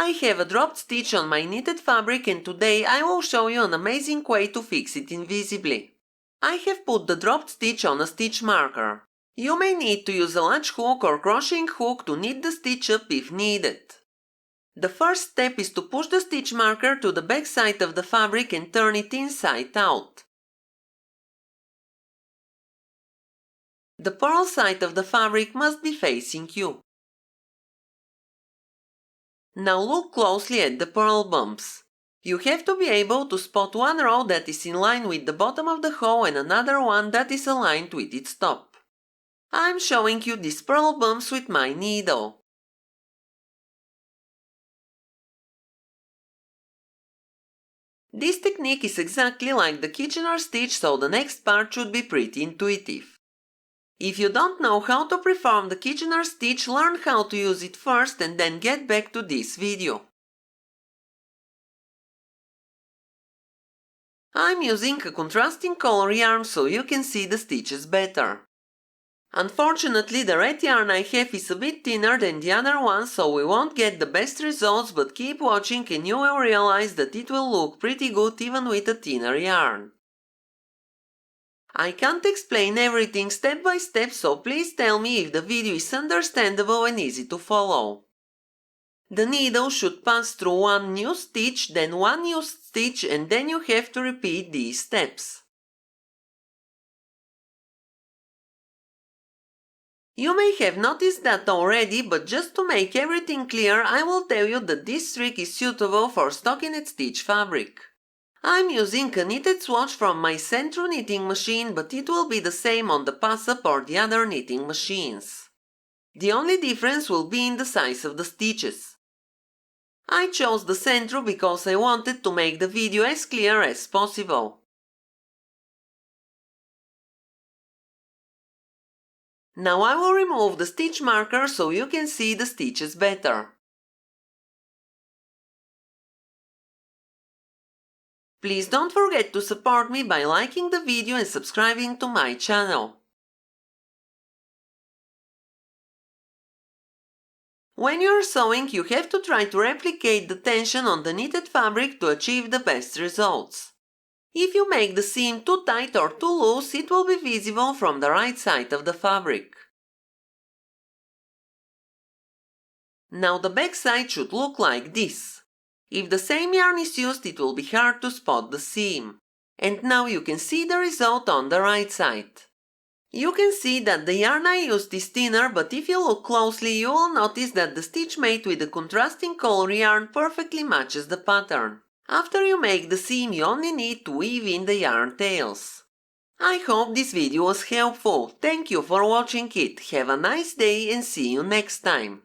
I have a dropped stitch on my knitted fabric, and today I will show you an amazing way to fix it invisibly. I have put the dropped stitch on a stitch marker. You may need to use a latch hook or crocheting hook to knit the stitch up if needed. The first step is to push the stitch marker to the back side of the fabric and turn it inside out. The purl side of the fabric must be facing you. Now look closely at the purl bumps. You have to be able to spot one row that is in line with the bottom of the hoe and another one that is aligned with its top. I'm showing you these purl bumps with my needle. This technique is exactly like the Kitchener stitch, so the next part should be pretty intuitive. If you don't know how to perform the Kitchener stitch, learn how to use it first and then get back to this video. I'm using a contrasting color yarn so you can see the stitches better. Unfortunately, the red yarn I have is a bit thinner than the other one, so we won't get the best results, but keep watching and you will realize that it will look pretty good even with a thinner yarn. I can't explain everything step by step, so please tell me if the video is understandable and easy to follow. The needle should pass through one new stitch, then one used stitch, and then you have to repeat these steps. You may have noticed that already, but just to make everything clear, I will tell you that this trick is suitable for stockinette stitch fabric. I'm using a knitted swatch from my Sentro knitting machine, but it will be the same on the pass-up or the other knitting machines. The only difference will be in the size of the stitches. I chose the Sentro because I wanted to make the video as clear as possible. Now I will remove the stitch marker so you can see the stitches better. Please don't forget to support me by liking the video and subscribing to my channel. When you are sewing, you have to try to replicate the tension on the knitted fabric to achieve the best results. If you make the seam too tight or too loose, it will be visible from the right side of the fabric. Now the back side should look like this. If the same yarn is used, it will be hard to spot the seam. And now you can see the result on the right side. You can see that the yarn I used is thinner, but if you look closely you will notice that the stitch made with the contrasting color yarn perfectly matches the pattern. After you make the seam, you only need to weave in the yarn tails. I hope this video was helpful. Thank you for watching it. Have a nice day and see you next time.